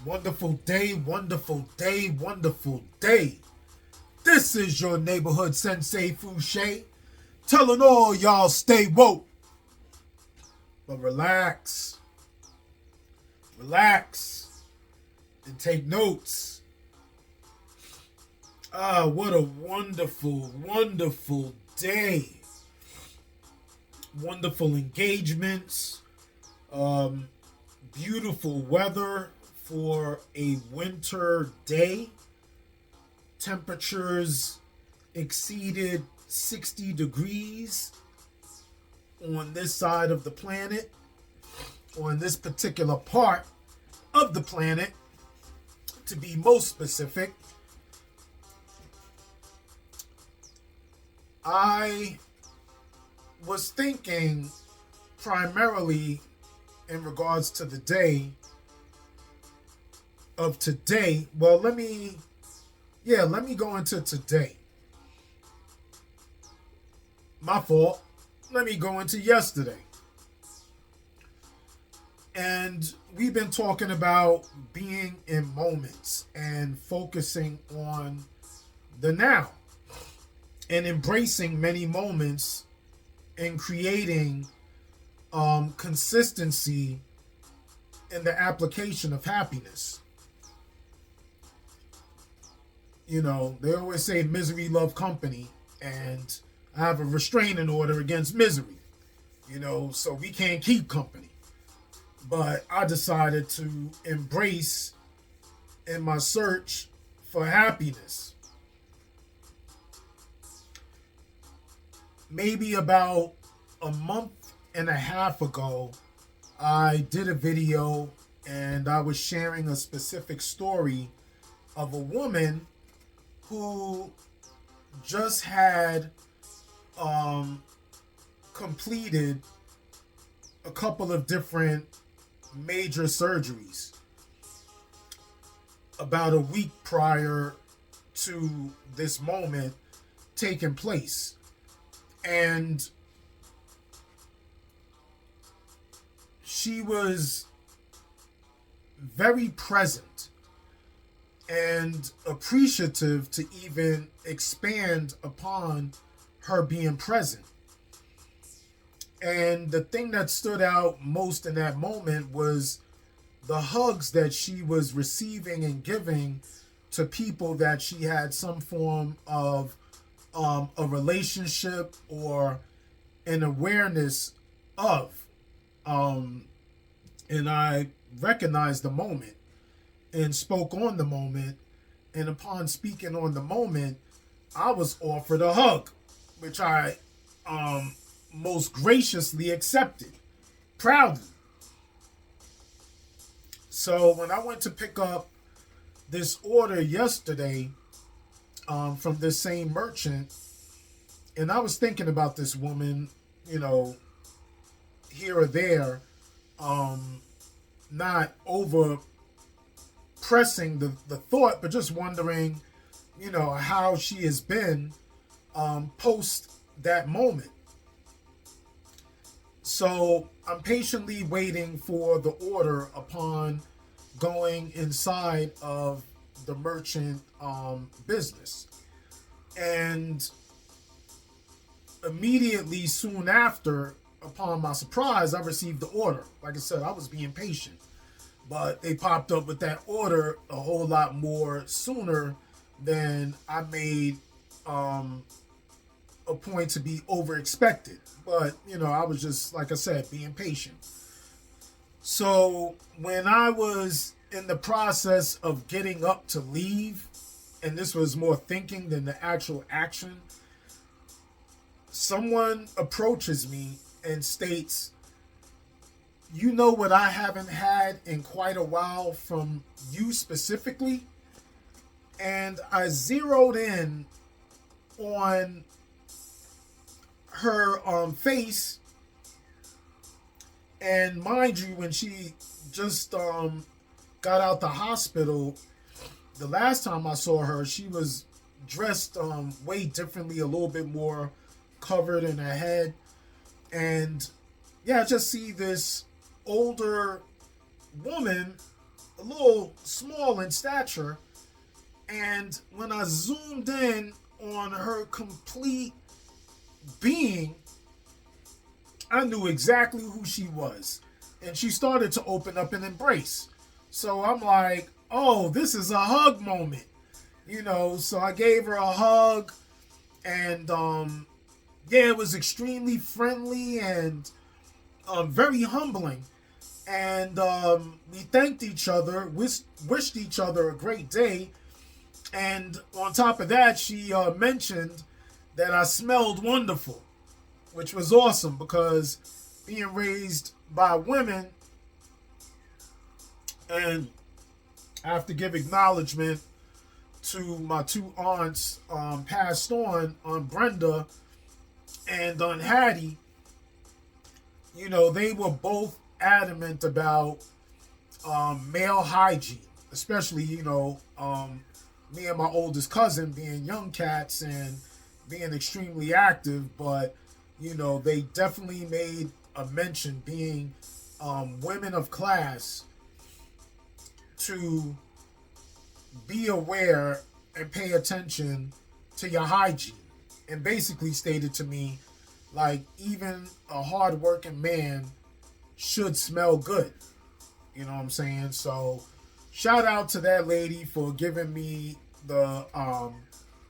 Wonderful day, wonderful day, wonderful day. This is your neighborhood Sensei Fouché, telling all y'all stay woke. But relax, and take notes. What a wonderful, wonderful day. Wonderful engagements, beautiful weather for a winter day. Temperatures exceeded 60 degrees on this side of the planet, on this particular part of the planet, to be most specific. I was thinking primarily in regards to the day of today. Well, let me go into today. My fault. Let me go into yesterday. And we've been talking about being in moments and focusing on the now and embracing many moments and creating consistency in the application of happiness. You know, they always say misery love company, and I have a restraining order against misery, so we can't keep company. But I decided to embrace in my search for happiness. Maybe about a month and a half ago, I did a video and I was sharing a specific story of a woman who just had completed a couple of different major surgeries about a week prior to this moment taking place. And she was very present and appreciative to even expand upon her being present. And the thing that stood out most in that moment was the hugs that she was receiving and giving to people that she had some form of a relationship or an awareness of. And I recognized the moment and spoke on the moment. And upon speaking on the moment, I was offered a hug, which I most graciously accepted, proudly. So when I went to pick up this order yesterday from this same merchant, and I was thinking about this woman, here or there, not over pressing the thought, but just wondering, how she has been post that moment. So I'm patiently waiting for the order upon going inside of the merchant business. And immediately soon after, upon my surprise, I received the order. Like I said, I was being patient. But they popped up with that order a whole lot more sooner than I made a point to be over expected. But, I was just, like I said, being patient. So when I was in the process of getting up to leave, and this was more thinking than the actual action, someone approaches me and states, "You know what I haven't had in quite a while from you specifically?" And I zeroed in on her face. And mind you, when she just got out the hospital, the last time I saw her, she was dressed way differently, a little bit more covered in her head. And yeah, I just see this older woman a little small in stature. And when I zoomed in on her complete being, I knew exactly who she was. And she started to open up and embrace. So I'm like, oh, this is a hug moment. So I gave her a hug, and yeah, it was extremely friendly and very humbling. And we thanked each other, wished each other a great day. And on top of that, she mentioned that I smelled wonderful, which was awesome because being raised by women, and I have to give acknowledgement to my two aunts, passed on Brenda and on Hattie. They were both adamant about male hygiene, especially, me and my oldest cousin being young cats and being extremely active, but, they definitely made a mention, being women of class, to be aware and pay attention to your hygiene. And basically stated to me, like, even a hardworking man should smell good. You know what I'm saying? So shout out to that lady for giving me the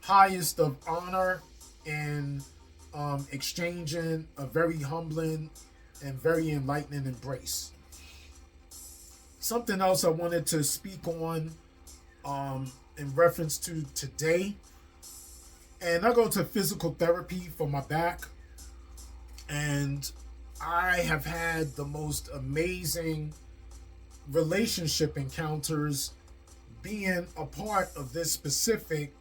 highest of honor in exchanging a very humbling and very enlightening embrace. Something else I wanted to speak on in reference to today. And I go to physical therapy for my back. And I have had the most amazing relationship encounters being a part of this specific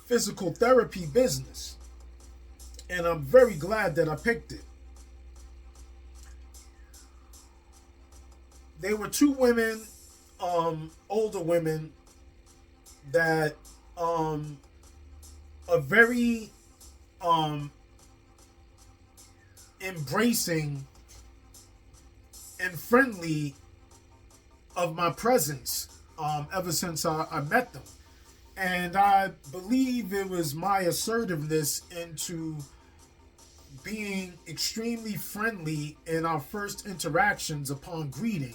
physical therapy business. And I'm very glad that I picked it. There were two women, older women, that are very embracing and friendly of my presence ever since I met them. And I believe it was my assertiveness into being extremely friendly in our first interactions upon greeting,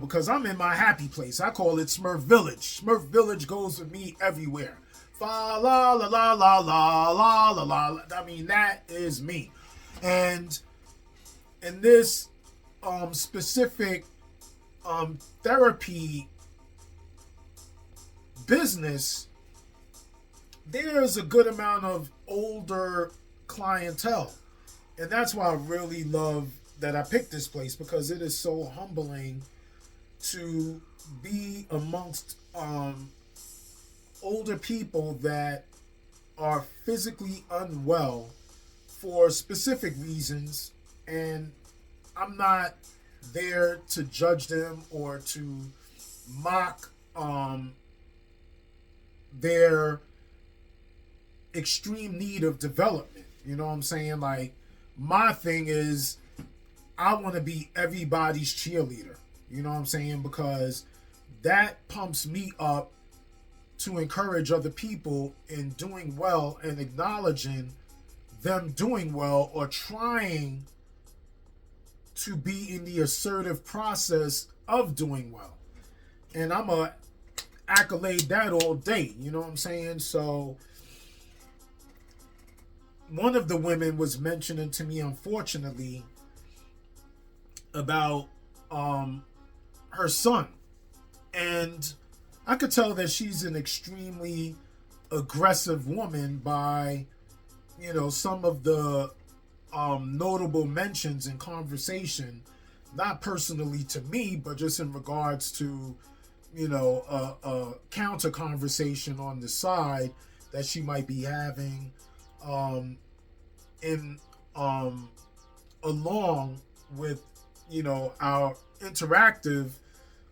because I'm in my happy place. I call it Smurf Village. Smurf Village goes with me everywhere. Fa la la la la la la la la. I mean, that is me. And in this specific therapy business, there's a good amount of older clientele. And that's why I really love that I picked this place, because it is so humbling to be amongst older people that are physically unwell for specific reasons, and I'm not there to judge them or to mock their extreme need of development. You know what I'm saying? Like, my thing is, I want to be everybody's cheerleader. You know what I'm saying? Because that pumps me up to encourage other people in doing well and acknowledging them doing well or trying to be in the assertive process of doing well. And I'm a accolade that all day. You know what I'm saying? So one of the women was mentioning to me, unfortunately, about her son. And I could tell that she's an extremely aggressive woman by, some of the notable mentions in conversation, not personally to me, but just in regards to, a counter conversation on the side that she might be having along with, our interactive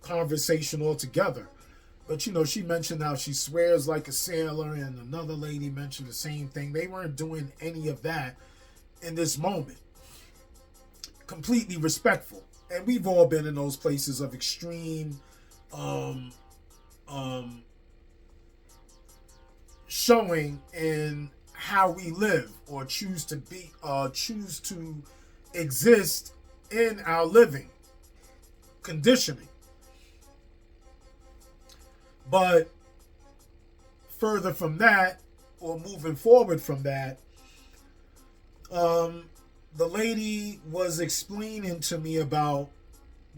conversation altogether. But, she mentioned how she swears like a sailor, and another lady mentioned the same thing. They weren't doing any of that in this moment. Completely respectful. And we've all been in those places of extreme um, um, showing in how we live or choose to exist in our living conditioning. But further from that, or moving forward from that, the lady was explaining to me about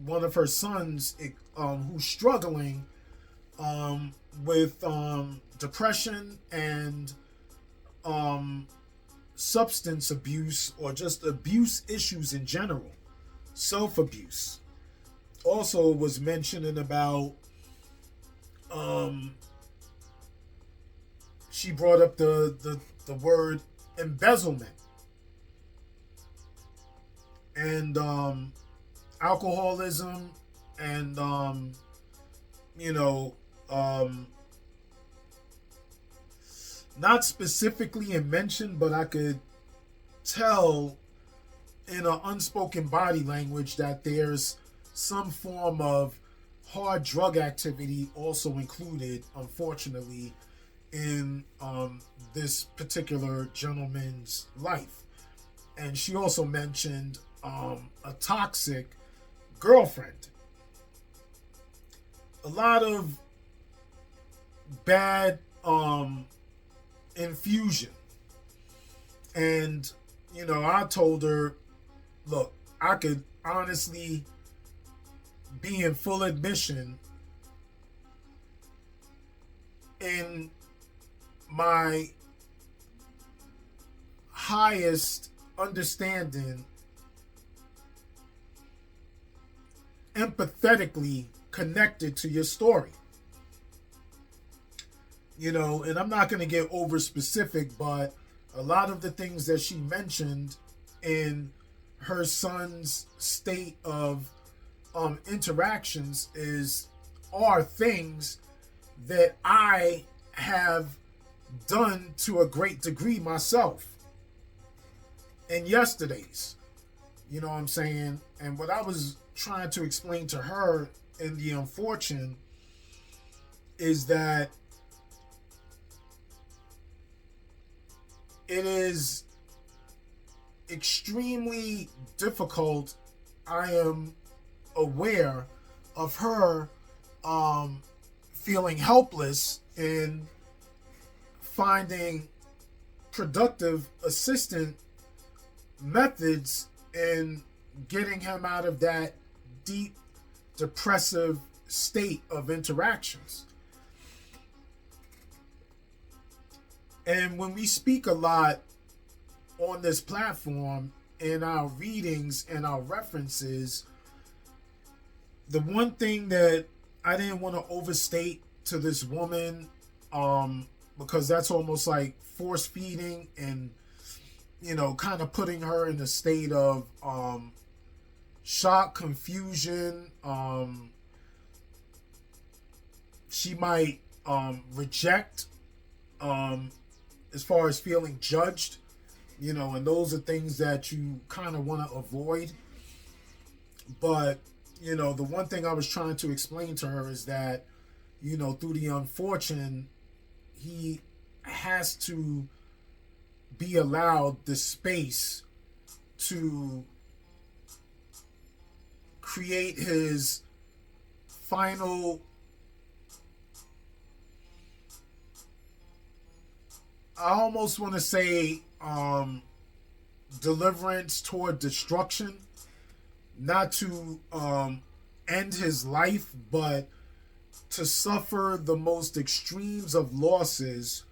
one of her sons who's struggling with depression and um, substance abuse, or just abuse issues in general, self abuse. Also was mentioning about um, she brought up the word embezzlement and alcoholism and you know um, not specifically mentioned, but I could tell in an unspoken body language that there's some form of hard drug activity also included, unfortunately, in this particular gentleman's life. And she also mentioned a toxic girlfriend. A lot of bad infusion. And, I told her, look, I could honestly be in full admission in my highest understanding, empathetically connected to your story. And I'm not going to get over specific, but a lot of the things that she mentioned in her son's state of interactions are things that I have done to a great degree myself in yesterday's. You know what I'm saying? And what I was trying to explain to her in the unfortunate is that it is extremely difficult. I am aware of her feeling helpless in finding productive assistant methods in getting him out of that deep depressive state of interactions. And when we speak a lot on this platform in our readings and our references, the one thing that I didn't want to overstate to this woman, because that's almost like force feeding and, kind of putting her in a state of shock, confusion. She might reject as far as feeling judged, and those are things that you kind of want to avoid. But, the one thing I was trying to explain to her is that, through the unfortunate, he has to be allowed the space to create his final, I almost want to say, deliverance toward destruction. Not to end his life, but to suffer the most extremes of losses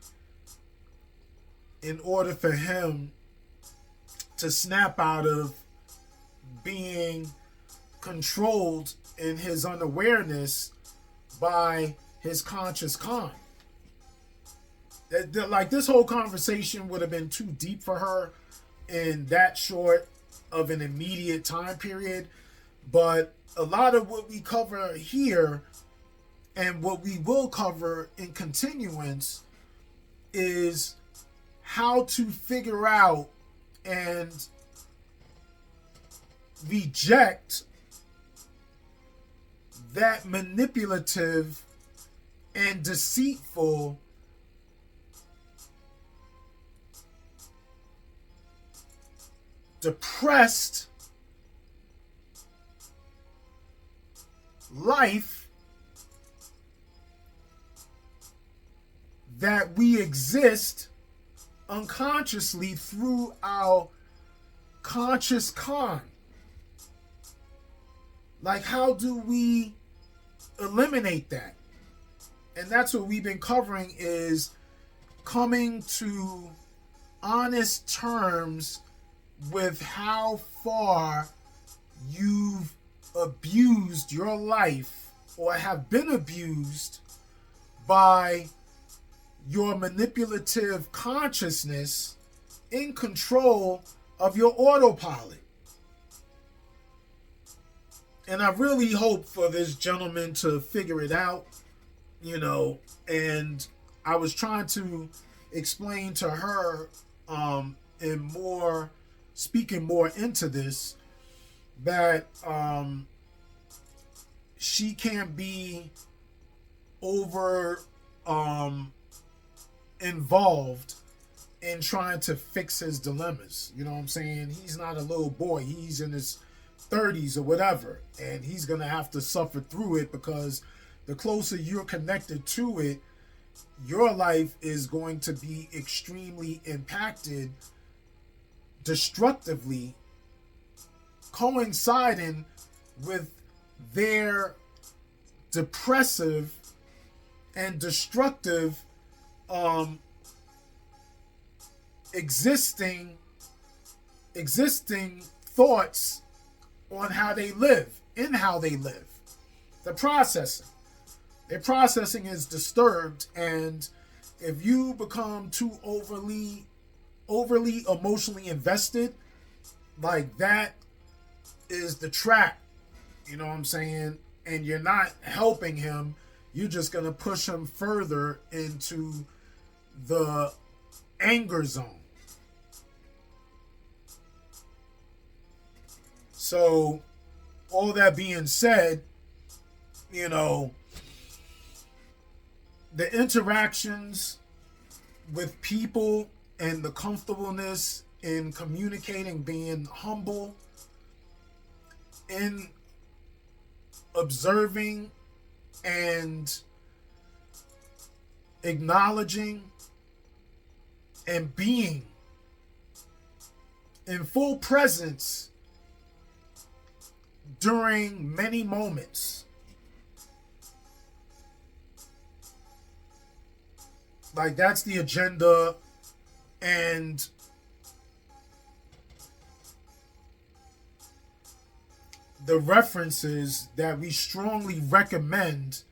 in order for him to snap out of being controlled in his unawareness by his conscious con. Like, this whole conversation would have been too deep for her in that short of an immediate time period. But a lot of what we cover here and what we will cover in continuance is how to figure out and reject that manipulative and deceitful depressed life that we exist unconsciously through our conscious con. Like, how do we eliminate that? And that's what we've been covering, is coming to honest terms with how far you've abused your life or have been abused by your manipulative consciousness in control of your autopilot. And I really hope for this gentleman to figure it out, and I was trying to explain to her, in more, speaking more into this, that she can't be over involved in trying to fix his dilemmas. You know what I'm saying? He's not a little boy. He's in his 30s or whatever, and he's going to have to suffer through it, because the closer you're connected to it, your life is going to be extremely impacted destructively, coinciding with their depressive and destructive existing thoughts on how they live, in how they live. The processing. Their processing is disturbed, and if you become too overly emotionally invested, like, that is the trap. You know what I'm saying? And you're not helping him. You're just going to push him further into the anger zone. So, all that being said, the interactions with people and the comfortableness in communicating, being humble, in observing and acknowledging and being in full presence during many moments. Like, that's the agenda, and the references that we strongly recommend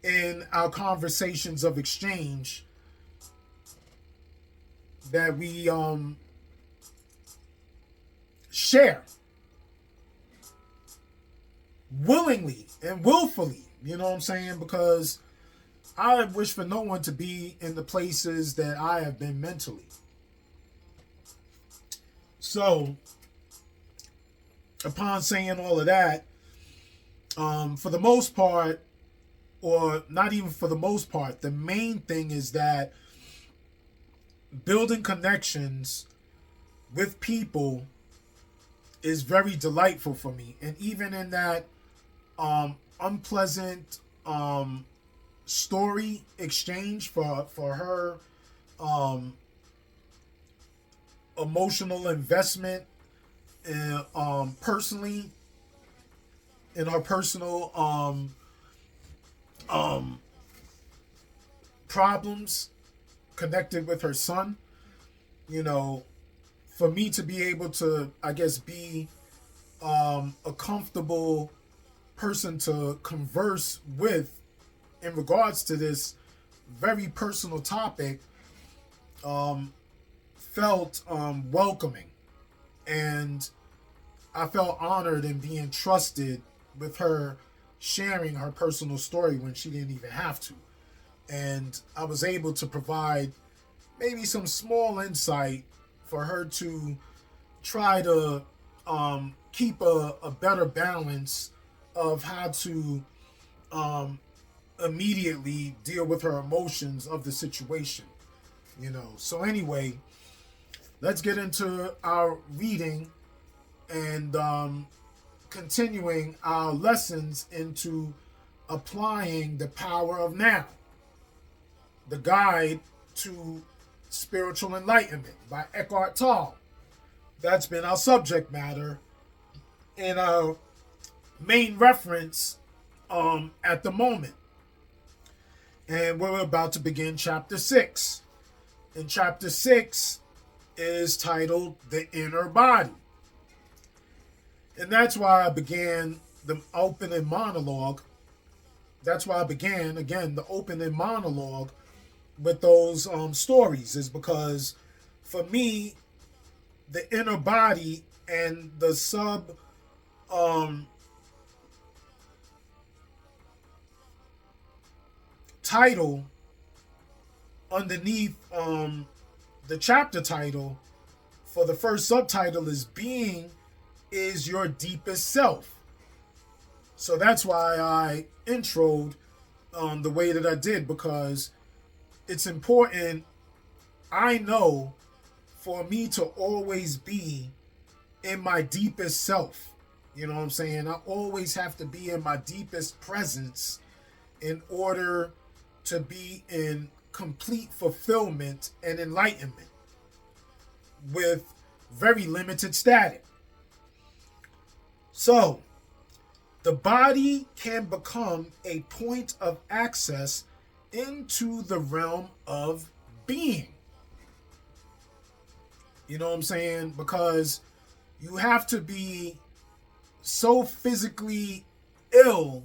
in our conversations of exchange that we share willingly and willfully, you know what I'm saying? Because I wish for no one to be in the places that I have been mentally. So, upon saying all of that, for the most part, or not even for the most part, the main thing is that building connections with people is very delightful for me. And even in that unpleasant story exchange for her emotional investment personally, in her personal problems connected with her son, for me to be able to, I guess, be a comfortable person to converse with in regards to this very personal topic, felt welcoming. And I felt honored in being trusted with her sharing her personal story when she didn't even have to. And I was able to provide maybe some small insight for her to try to keep a better balance of how to immediately deal with her emotions of the situation. So anyway, let's get into our reading and continuing our lessons into applying the power of now, the guide to spiritual enlightenment by Eckhart Tolle. That's been our subject matter and our main reference at the moment. And we're about to begin chapter 6. And chapter 6 is titled The Inner Body. And that's why I began the opening monologue. That's why I began, again, the opening monologue with those stories, is because for me, the inner body and the sub title underneath the chapter title for the first subtitle is Being is Your Deepest Self. So that's why I introed the way that I did, because it's important, I know, for me to always be in my deepest self. You know what I'm saying? I always have to be in my deepest presence in order to be in complete fulfillment and enlightenment with very limited static. So, the body can become a point of access into the realm of being. You know what I'm saying? Because you have to be so physically ill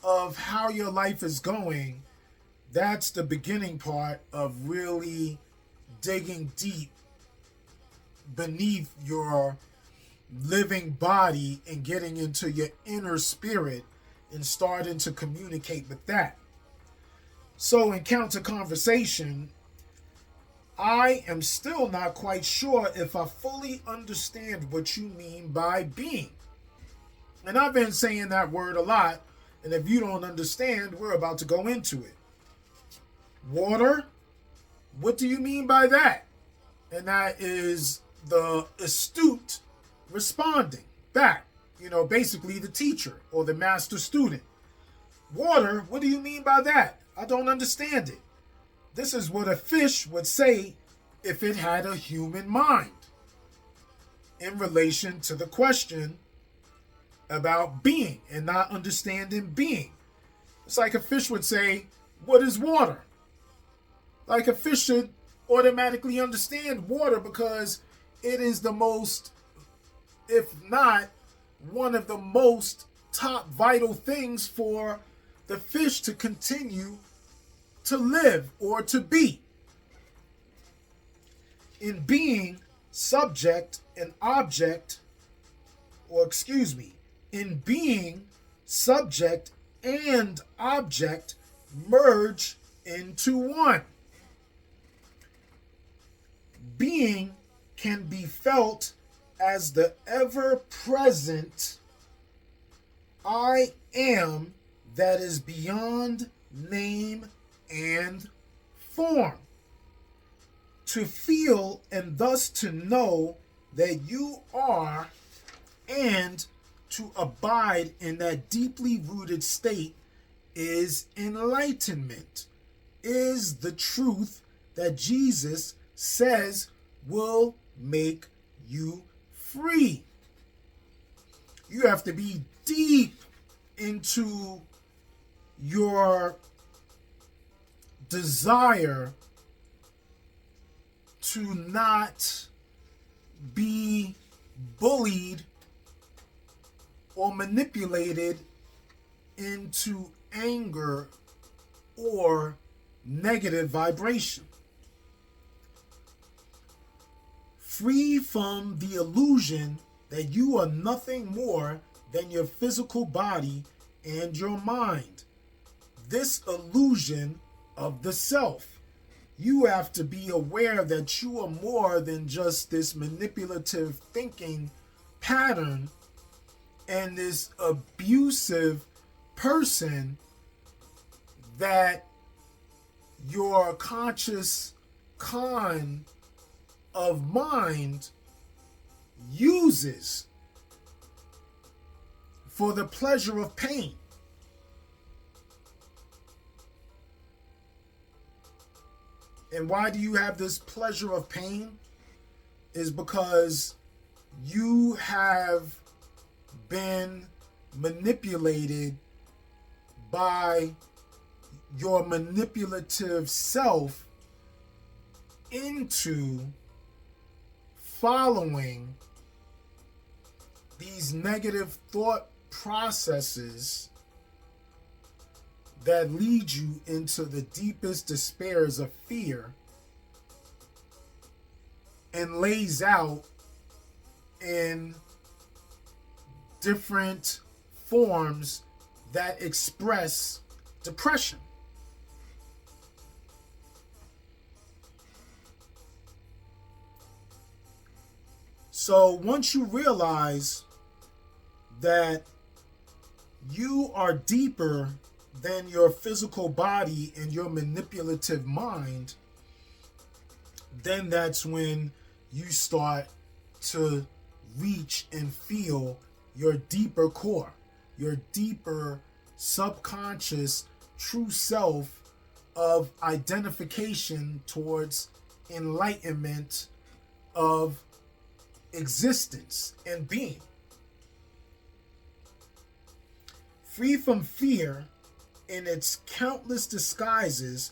of how your life is going. That's the beginning part of really digging deep beneath your living body and getting into your inner spirit and starting to communicate with that. So in counter conversation, I am still not quite sure if I fully understand what you mean by being. And I've been saying that word a lot, and if you don't understand, we're about to go into it. Water, what do you mean by that? And that is the astute responding back, basically the teacher or the master student. Water, what do you mean by that? I don't understand it. This is what a fish would say if it had a human mind in relation to the question about being and not understanding being. It's like a fish would say, what is water? Like a fish should automatically understand water because it is the most, if not one of the most top vital things for the fish to continue to live or to be. In being, subject and object, in being, subject and object merge into one. Being can be felt as the ever-present I am that is beyond name and form. To feel and thus to know that you are, and to abide in that deeply rooted state is enlightenment, is the truth that Jesus says will make you free. You have to be deep into your desire to not be bullied or manipulated into anger or negative vibration. Free from the illusion that you are nothing more than your physical body and your mind. This illusion of the self. You have to be aware that you are more than just this manipulative thinking pattern and this abusive person that your conscious con of mind uses for the pleasure of pain. And why do you have this pleasure of pain? Is because you have been manipulated by your manipulative self into following these negative thought processes that lead you into the deepest despairs of fear and lays out in different forms that express depression. So once you realize that you are deeper than your physical body and your manipulative mind, then that's when you start to reach and feel your deeper core, your deeper subconscious true self of identification towards enlightenment of existence and being. Free from fear in its countless disguises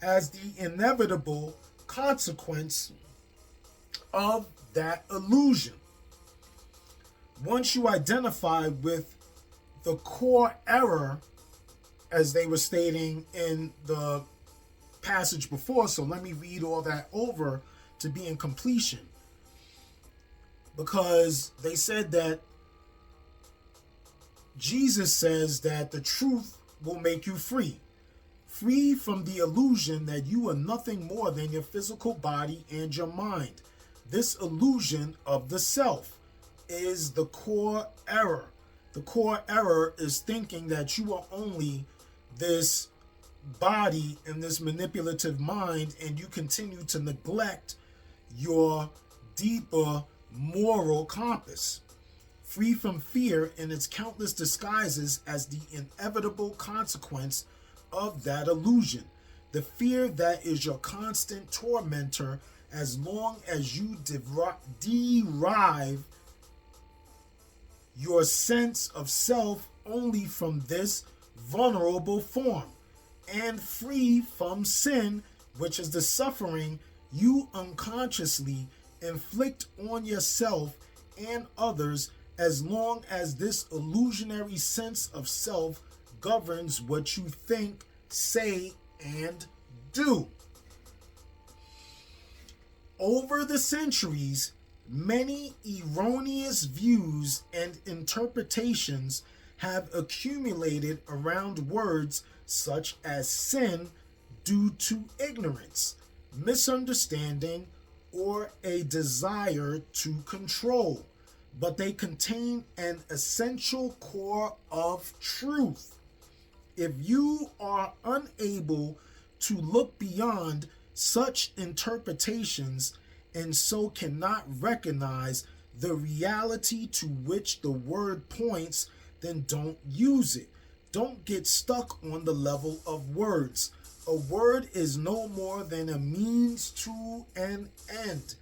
as the inevitable consequence of that illusion. Once you identify with the core error, as they were stating in the passage before, so let me read all that over to be in completion. Because they said that Jesus says that the truth will make you free. Free from the illusion that you are nothing more than your physical body and your mind. This illusion of the self is the core error. The core error is thinking that you are only this body and this manipulative mind, and you continue to neglect your deeper moral compass. Free from fear in its countless disguises as the inevitable consequence of that illusion. The fear that is your constant tormentor as long as you derive your sense of self only from this vulnerable form, and free from sin, which is the suffering you unconsciously inflict on yourself and others, as long as this illusionary sense of self governs what you think, say, and do. Over the centuries, many erroneous views and interpretations have accumulated around words such as sin due to ignorance, misunderstanding, or a desire to control, but they contain an essential core of truth. If you are unable to look beyond such interpretations and so cannot recognize the reality to which the word points, then don't use it. Don't get stuck on the level of words. A word is no more than a means to an end.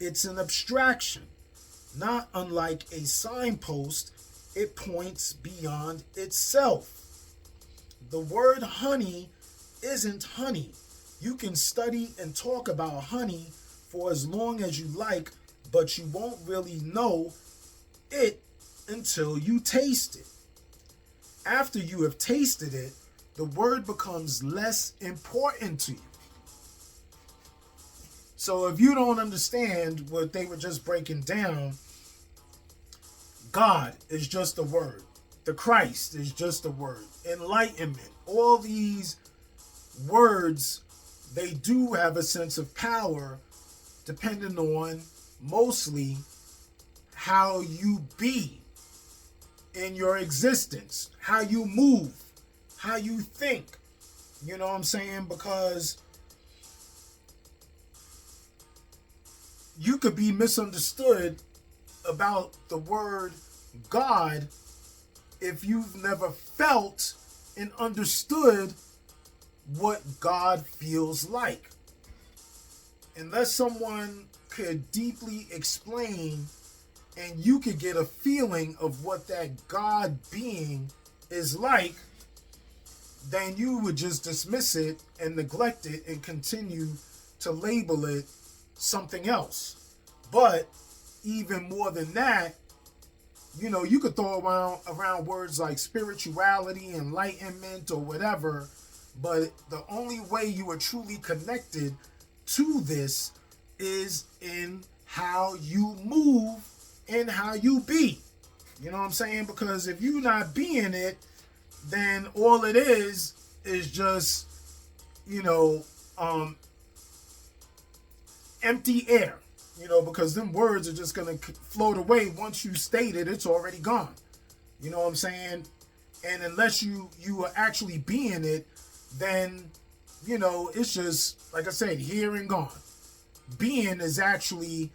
It's an abstraction. Not unlike a signpost, it points beyond itself. The word honey isn't honey. You can study and talk about honey for as long as you like, but you won't really know it until you taste it. After you have tasted it, the word becomes less important to you. So if you don't understand what they were just breaking down, God is just a word. The Christ is just a word. Enlightenment, all these words, they do have a sense of power depending on mostly how you be. in your existence, how you move, how you think. You know what I'm saying? Because you could be misunderstood about the word God if you've never felt and understood what God feels like. Unless someone could deeply explain and you could get a feeling of what that God being is like, then you would just dismiss it and neglect it and continue to label it something else. But even more than that, you know, you could throw around words like spirituality, enlightenment, or whatever, but the only way you are truly connected to this is in how you move and how you be. You know what I'm saying? Because if you're not being it, then all it is just, you know, empty air. You know, because them words are just going to float away. Once you state it, it's already gone. You know what I'm saying? And unless you are actually being it, then, you know, it's just, like I said, here and gone. Being is actually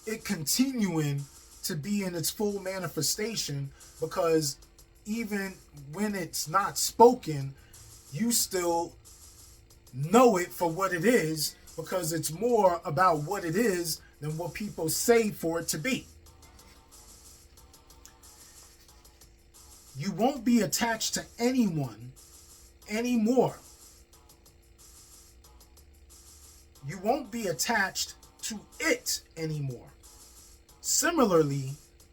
it continuing to be in its full manifestation, because even when it's not spoken, you still know it for what it is, because it's more about what it is than what people say for it to be. You won't be attached to anyone anymore. You won't be attached to it anymore. Similarly,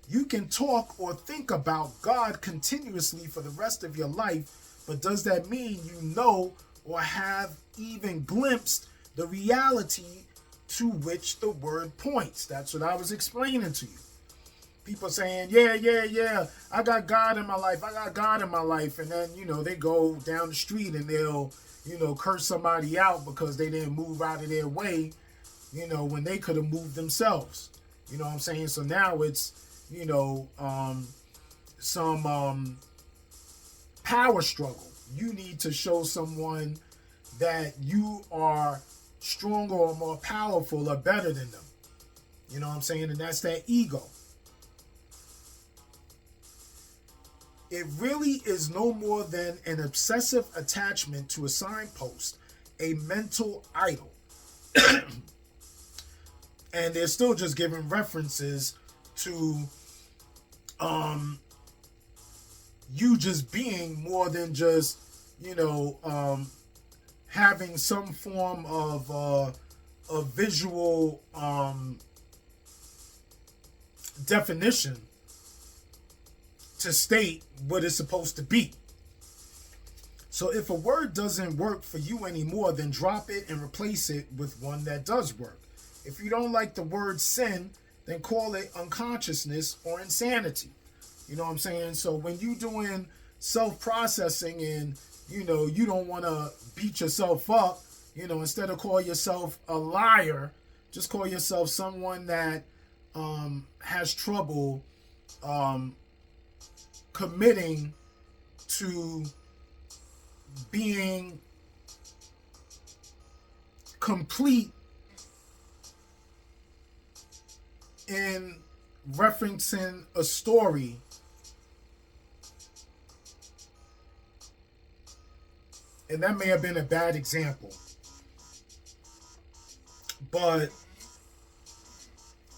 you can talk or think about God continuously for the rest of your life, but does that mean you know or have even glimpsed the reality to which the word points? That's what I was explaining to you. People saying, yeah, I got God in my life. I got God in my life. And then, you know, they go down the street and they'll, you know, curse somebody out because they didn't move out of their way, you know, when they could have moved themselves. You know what I'm saying? So now it's, you know, some power struggle. You need to show someone that you are stronger or more powerful or better than them. You know what I'm saying? And that's that ego. It really is no more than an obsessive attachment to a signpost, a mental idol. And they're still just giving references to you just being more than just, you know, having some form of a visual definition to state what it's supposed to be. So if a word doesn't work for you anymore, then drop it and replace it with one that does work. If you don't like the word sin, then call it unconsciousness or insanity. You know what I'm saying? So when you're doing self-processing and, you know, you don't want to beat yourself up, you know, instead of call yourself a liar, just call yourself someone that has trouble committing to being complete in referencing a story and that may have been a bad example, but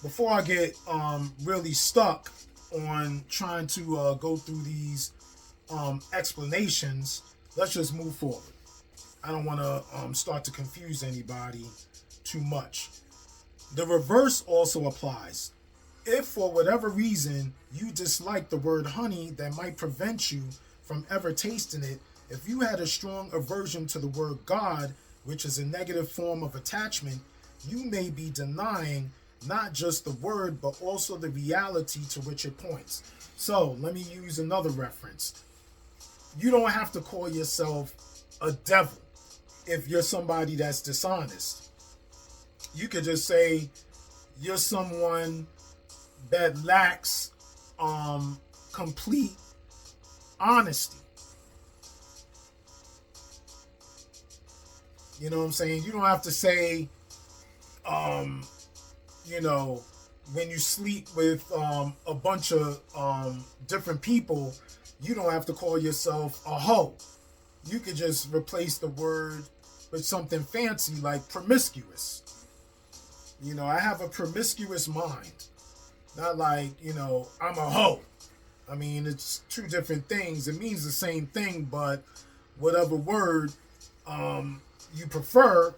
before I get really stuck on trying to go through these explanations, let's just move forward. I don't want to start to confuse anybody too much. The reverse also applies. If for whatever reason you dislike the word honey that might prevent you from ever tasting it, if you had a strong aversion to the word God, which is a negative form of attachment, you may be denying not just the word, but also the reality to which it points. So let me use another reference. You don't have to call yourself a devil if you're somebody that's dishonest. You could just say you're someone that lacks complete honesty. You know what I'm saying? You don't have to say, um, you know, when you sleep with a bunch of different people, you don't have to call yourself a hoe. You could just replace the word with something fancy like promiscuous. You know, I have a promiscuous mind. Not like, I'm a hoe. I mean, it's two different things. It means the same thing, but whatever word you prefer,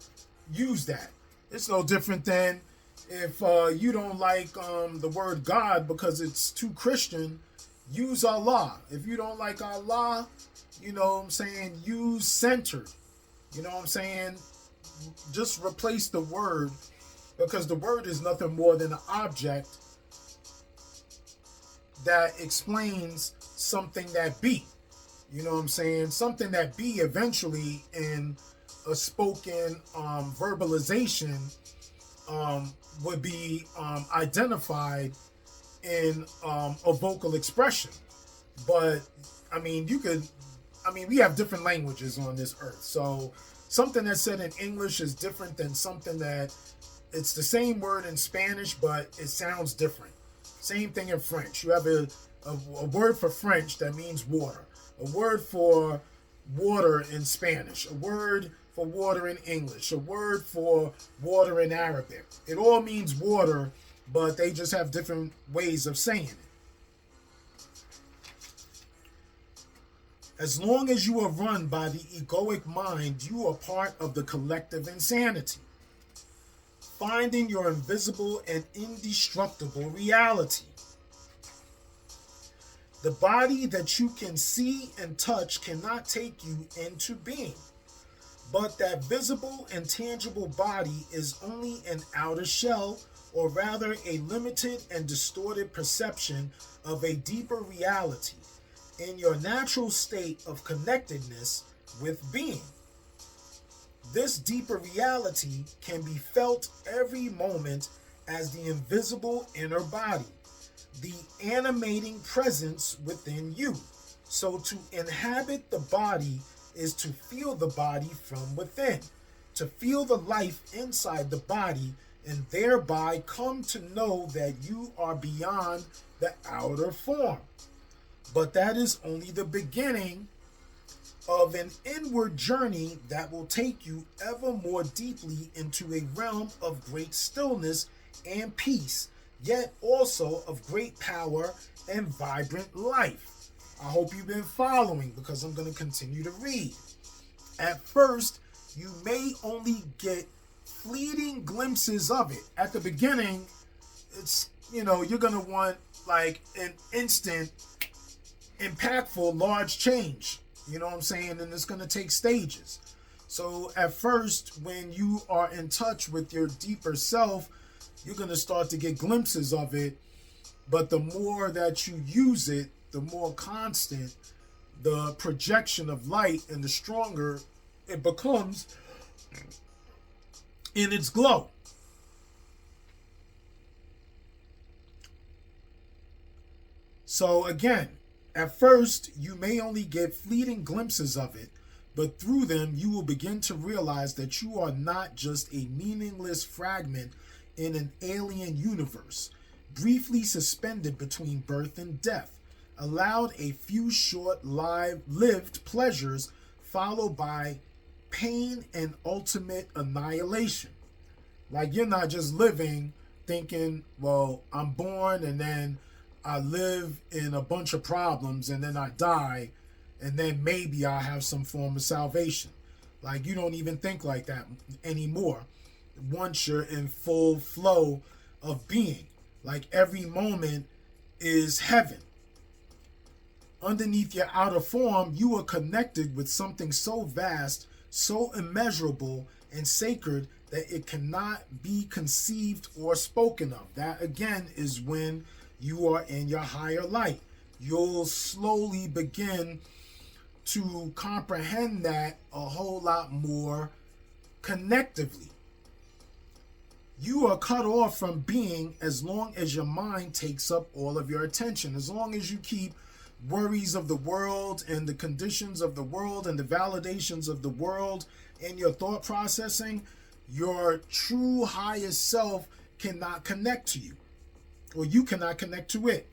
use that. It's no different than if you don't like the word God because it's too Christian, use Allah. If you don't like Allah, you know what I'm saying, use centered. You know what I'm saying? Just replace the word, because the word is nothing more than an object that explains something that be. You know what I'm saying? Something that be eventually in a spoken verbalization would be identified in a vocal expression. But we have different languages on this earth. So something that's said in English is different than something that it's the same word in Spanish, but it sounds different. Same thing in French. You have a word for French that means water, a word for water in Spanish, a word for water in English, a word for water in Arabic. It all means water, but they just have different ways of saying it. As long as you are run by the egoic mind, you are part of the collective insanity, finding your invisible and indestructible reality. The body that you can see and touch cannot take you into being, but that visible and tangible body is only an outer shell, or rather a limited and distorted perception of a deeper reality in your natural state of connectedness with being. This deeper reality can be felt every moment as the invisible inner body, the animating presence within you. So to inhabit the body is to feel the body from within, to feel the life inside the body, and thereby come to know that you are beyond the outer form. But that is only the beginning of an inward journey that will take you ever more deeply into a realm of great stillness and peace, yet also of great power and vibrant life. I hope you've been following, because I'm going to continue to read. At first, you may only get fleeting glimpses of it. At the beginning, it's, you're going to want like an instant, impactful, large change. You know what I'm saying? And it's going to take stages. So at first, when you are in touch with your deeper self, you're going to start to get glimpses of it. But the more that you use it, the more constant the projection of light, and the stronger it becomes in its glow. So again, at first, you may only get fleeting glimpses of it, but through them, you will begin to realize that you are not just a meaningless fragment in an alien universe, briefly suspended between birth and death, allowed a few short lived pleasures followed by pain and ultimate annihilation. Like, you're not just living thinking, well, I'm born and then I live in a bunch of problems and then I die and then maybe I'll have some form of salvation. Like, you don't even think like that anymore once you're in full flow of being. Like, every moment is heaven. Underneath your outer form, you are connected with something so vast, so immeasurable and sacred that it cannot be conceived or spoken of. That again is when you are in your higher light. You'll slowly begin to comprehend that a whole lot more connectively. You are cut off from being as long as your mind takes up all of your attention. As long as you keep worries of the world and the conditions of the world and the validations of the world in your thought processing, your true highest self cannot connect to you, or you cannot connect to it.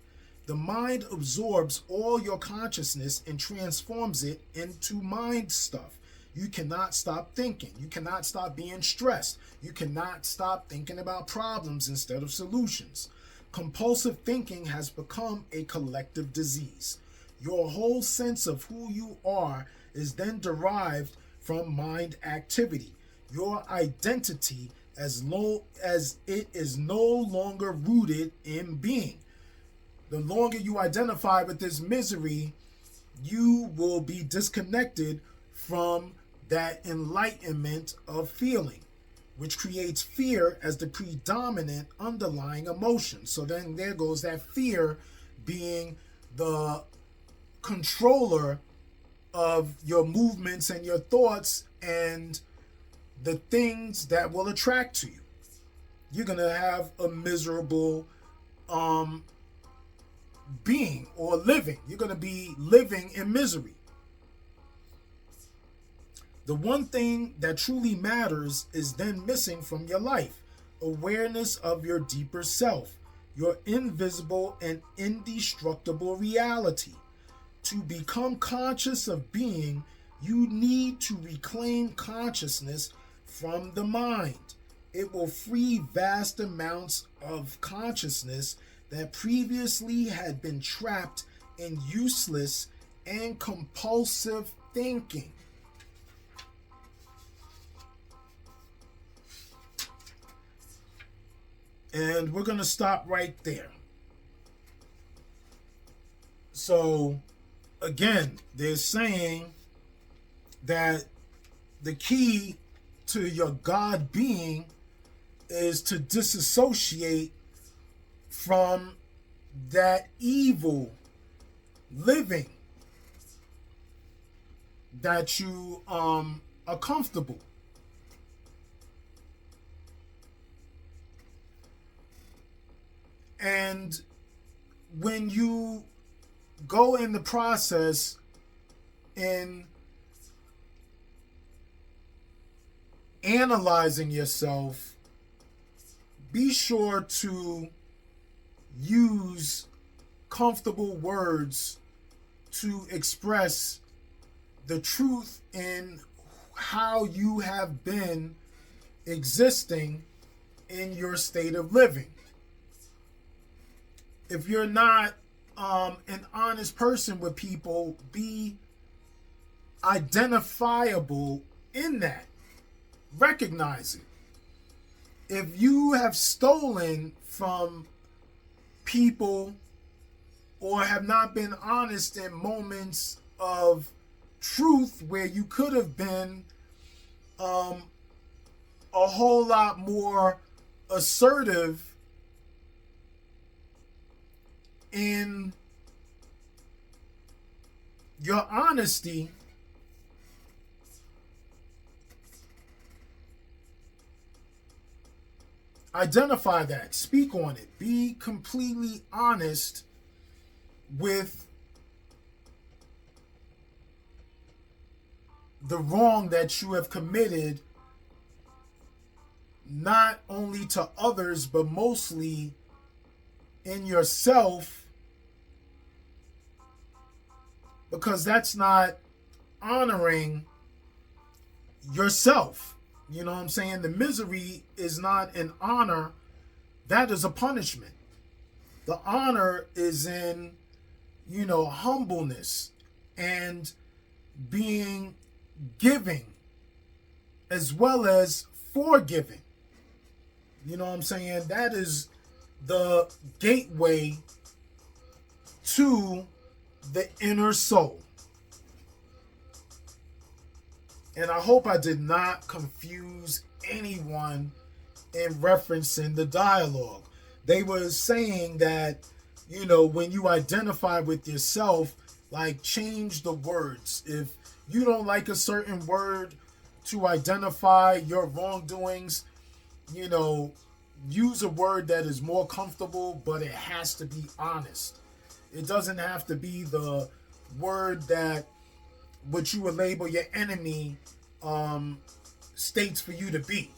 The mind absorbs all your consciousness and transforms it into mind stuff. You cannot stop thinking. You cannot stop being stressed. You cannot stop thinking about problems instead of solutions. Compulsive thinking has become a collective disease. Your whole sense of who you are is then derived from mind activity. Your identity, as low as it is no longer rooted in being. The longer you identify with this misery, you will be disconnected from that enlightenment of feeling, which creates fear as the predominant underlying emotion. So then there goes that fear being the controller of your movements and your thoughts and the things that will attract to you. You're going to have a miserable being or living. You're going to be living in misery. The one thing that truly matters is then missing from your life: awareness of your deeper self, your invisible and indestructible reality. To become conscious of being, you need to reclaim consciousness from the mind. It will free vast amounts of consciousness that previously had been trapped in useless and compulsive thinking. And we're going to stop right there. So, again, they're saying that the key to your God being is to disassociate from that evil living that you are comfortable. And when you go in the process in analyzing yourself, be sure to use comfortable words to express the truth in how you have been existing in your state of living. If you're not an honest person with people, be identifiable in that. Recognize it. If you have stolen from people or have not been honest in moments of truth where you could have been a whole lot more assertive in your honesty, identify that, speak on it, be completely honest with the wrong that you have committed, not only to others, but mostly in yourself, because that's not honoring yourself. You know what I'm saying? The misery is not an honor, that is a punishment. The honor is in, humbleness and being giving as well as forgiving. You know what I'm saying? That is the gateway to the inner soul. And I hope I did not confuse anyone in referencing the dialogue. They were saying that, when you identify with yourself, like, change the words. If you don't like a certain word to identify your wrongdoings, use a word that is more comfortable, but it has to be honest. It doesn't have to be the word that what you would label your enemy states for you to be.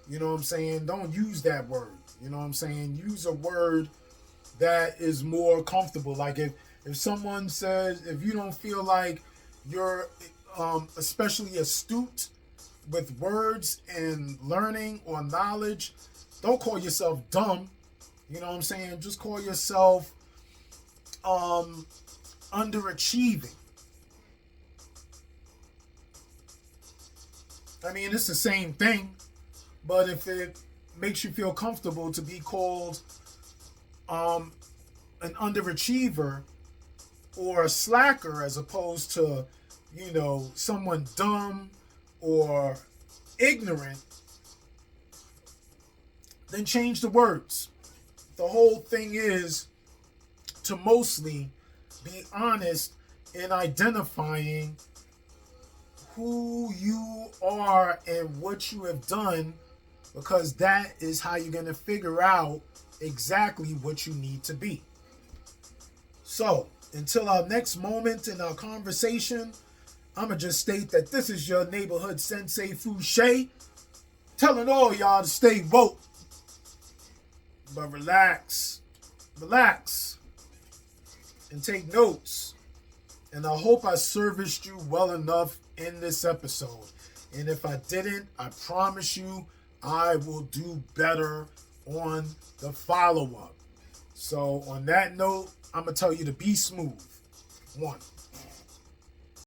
You know what I'm saying? Don't use that word. You know what I'm saying? Use a word that is more comfortable. Like if someone says, if you don't feel like you're especially astute with words and learning or knowledge, don't call yourself dumb. You know what I'm saying? Just call yourself underachieving. I mean, it's the same thing, but if it makes you feel comfortable to be called an underachiever or a slacker as opposed to, someone dumb or ignorant, then change the words. The whole thing is to mostly be honest in identifying who you are and what you have done, because that is how you're going to figure out exactly what you need to be. So, until our next moment in our conversation, I'm going to just state that this is your neighborhood sensei Fouché, telling all y'all to stay woke. But relax, and take notes. And I hope I serviced you well enough in this episode. And if I didn't, I promise you I will do better on the follow-up. So on that note, I'm going to tell you to be smooth. 1.